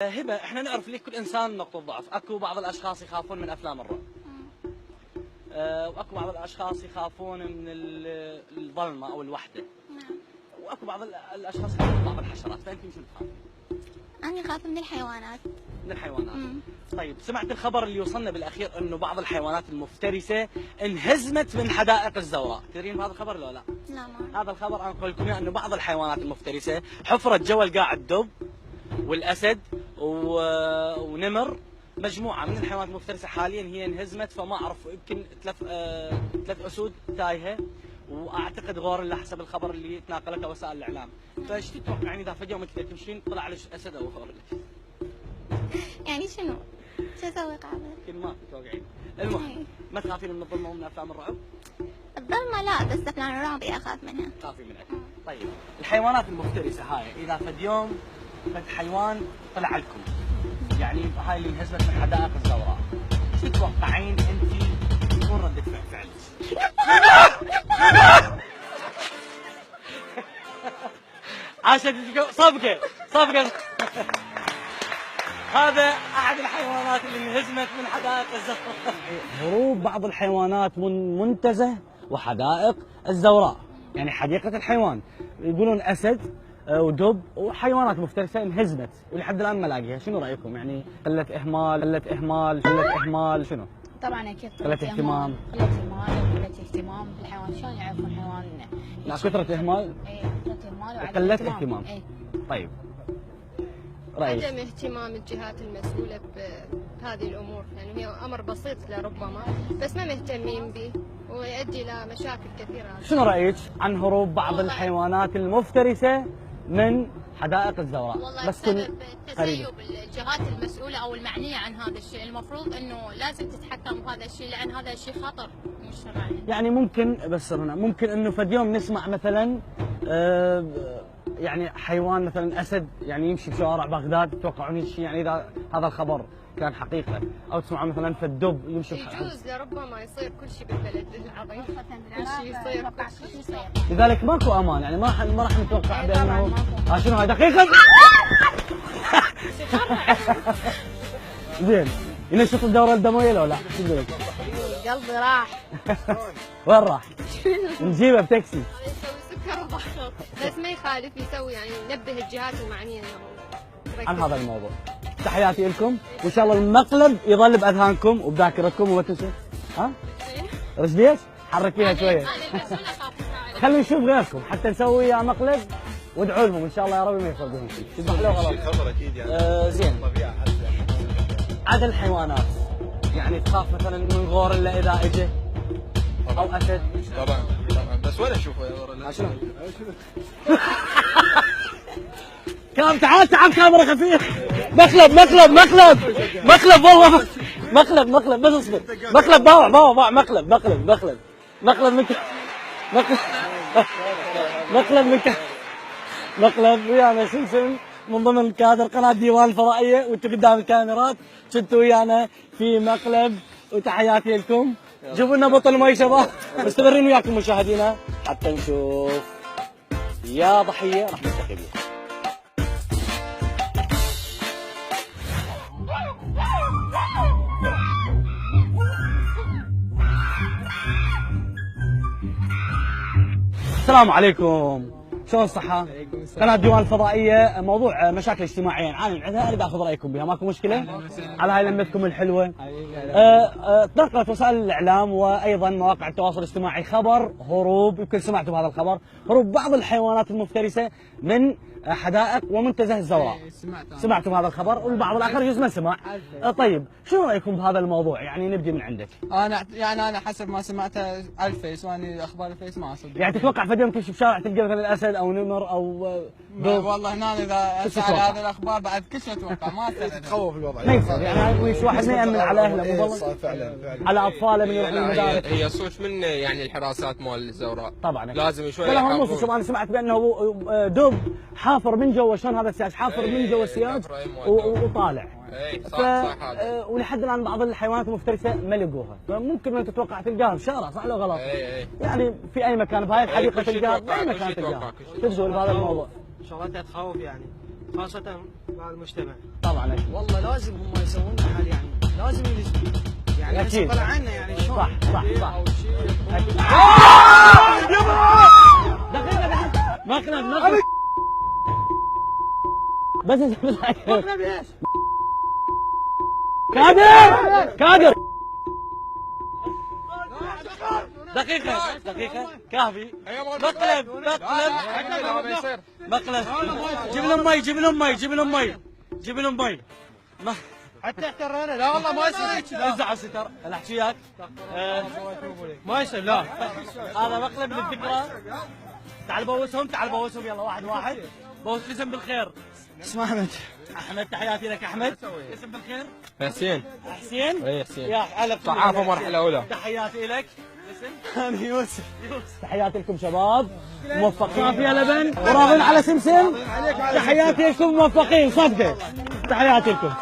هبه، احنا نعرف ليه كل انسان نقطه ضعف، اكو بعض الاشخاص يخافون من افلام الرعب. واكو بعض الاشخاص يخافون من الظلمه او الوحده. نعم. واكو بعض الاشخاص يخافون من بعض الحشرات، فانت من شنو تخاف؟ أنا أخاف من الحيوانات. من الحيوانات. طيب، سمعت الخبر اللي وصلنا بالاخير انه بعض الحيوانات المفترسه انهزمت من حدائق الزوراء، تدرين بهذا الخبر ولا لا؟ لا ما. هذا الخبر انقل لكم اياه، انه بعض الحيوانات المفترسه حفرت جوا القاع الدب والاسد ونمر، مجموعه من الحيوانات المفترسه حاليا هي انهزمت، فما اعرف يمكن ثلاث اسود تايهه، واعتقد غوريلا حسب الخبر اللي تناقلته وسائل الاعلام. فايش تتوقعين اذا فجاه وانت تمشين طلع لك اسد او غوريلا؟ يعني شنو؟ شو أسوي قابل؟ يمكن ما تتوقعين. المهم، ما تخافين من الظلمه ومن افلام الرعب؟ الظلمة لا، بس أفلام الرعب أخاف منها. تخافين منها. طيب، الحيوانات المفترسه هاي اذا فد يوم فد حيوان طلع لكم، يعني هاي اللي انهزمت من حدائق الزوراء، شو تتوقعين انت يكون ردة فعلك؟ عاشت صفقة. هذا احد الحيوانات اللي انهزمت من حدائق الزوراء. هروب بعض الحيوانات من منتزه وحدائق الزوراء، يعني حديقة الحيوان يقولون اسد ودب وحيوانات مفترسه انهزمت ولحد الان ما لاقيها، شنو رايكم؟ يعني قله اهمال شنو؟ طبعا اكيد قله اهتمام. قله اهتمام بالحيوان، شلون يعرفون الحيوان؟ لا، كثره اهمال. اي كثره اهمال وقله اهتمام. طيب، رأيك؟ عدم اهتمام الجهات المسؤولة بهذه الأمور، يعني هي أمر بسيط لربما بس ما مهتمين به ويؤدي إلى مشاكل كثيرة. شنو رأيك عن هروب بعض الحيوانات المفترسة من حدائق الزوراء؟ والله بس بسبب تسيب الجهات المسؤولة أو المعنية عن هذا الشيء، المفروض أنه لازم تتحكم بهذا الشيء لأن هذا الشيء خطر مجتمعنا. يعني ممكن انه فد يوم نسمع مثلا يعني حيوان مثلا اسد يعني يمشي بشوارع بغداد، تتوقعون الشيء يعني اذا هذا الخبر كان حقيقه، او تسمعون مثلا فالدب يمشي يجوز لربما يصير كل شيء بالبلد العظيم، كل شيء يصير كل شيء يصير، لذلك ماكو امان، يعني ما راح نتوقع بانه شنو هاي دقيقه. زين، ينشط الدوره الدمويه لو لا؟ شو تقول لك؟ قلبي راح. وين راح؟ نجيبه بتاكسي. يسوي سكر وضغط، بس ما يخالف يسوي، يعني ينبه الجهات المعنيه انه عن هذا الموضوع. تحياتي لكم، وان شاء الله المقلب يظل باذهانكم وبذاكرتكم وما تنسوا. ها؟ رشديش؟ حركيها شويه. خلينا نشوف غيركم حتى نسوي وياه مقلب، وادعوا لهم ان شاء الله يا رب ما يفرقون شيء. تذبح له غلط. خبر اكيد يعني. زين. عدا الحيوانات، يعني تخاف مثلا من غوريلا اذا اجى او اسد؟ طبعا بس وين اشوفه يا غوريلا؟ شلون؟ تعال كاميرا خفيف. مقلب والله. مقلب بس اصبر. مقلب باوع مقلب ويانا سمسم من ضمن كادر قناه ديوان الفضائيه، وانتم قدام الكاميرات كنتوا ويانا في مقلب، وتحياتي لكم. جيبوا لنا بطل مي شباب. مستمرين وياكم مشاهدينا حتى نشوف يا ضحيه راح نلتقي بيها. السلام عليكم، شلون الصحة؟ قناة ديوان الفضائية، موضوع مشاكل اجتماعية نعاني من عندها، اريد اخذ رايكم بها، ماكو مشكلة؟ على هاي لمتكم الحلوة. تنقلت وسائل الاعلام وايضا مواقع التواصل الاجتماعي خبر هروب، يمكن سمعتوا بهذا الخبر، هروب بعض الحيوانات المفترسة من حدائق ومنتزه الزوراء. سمعتوا بهذا الخبر، والبعض الاخر يجوز ما سمع. طيب، شنو رايكم بهذا الموضوع؟ يعني نبدي من عندك. انا حسب ما سمعته على الفيس، وانا اخبار الفيس ما اصدق. يعني تتوقع فد يوم تمشي بشارع تلقى مثلا اسد او نمر او والله هنا اذا اسال هذه الاخبار بعد كل شيء اتوقع ما تخوف الوضع. ما يصير، يعني ويش واحد ما يامن على اهله مو والله؟ فعلا على اطفاله من يروح المدارس. هي صوت من يعني الحراسات مال الزوراء طبعا لازم شوي. لا هم شوف، انا سمعت بانه دب حافر من جوا، شلون هذا السياج حافر من جوا السياج وطالع. اي صح هذا. ولحد الان بعض الحيوانات المفترسه ما لقوها، فممكن ان تتوقع تلقاها بشارع، صح ولا غلط؟ يعني في اي مكان بهاي الحديقه تلقاها، باي مكان تلقاها. تجول بهذا الموضوع. شغلتها تخوف يعني. خاصة مع المجتمع. طبعا اكيد. والله لازم هم يسوون حل يعني، لازم يعني اكيد طلع عنا يعني شلون؟ صح اكيد. دقيقة مقلب بس مقلب ايش؟ كادر دقيقة كافي مقلب جيب لهم مي حتى احترينا. لا والله ما يصير هيك. ازع الستر انا احكي وياك ما يصير. لا هذا مقلب للذكرى. تعال بوسهم يلا واحد بوس اسم بالخير. اسمع احمد تحياتي لك احمد. اسم بالخير حسين. اي حسين يا على صحافة مرحلة أولى. تحياتي لك. انا يوسف. تحياتي لكم شباب موفقين فيها لبن وراغبين على سمسم. تحياتي لكم موفقين صدقه. تحياتي لكم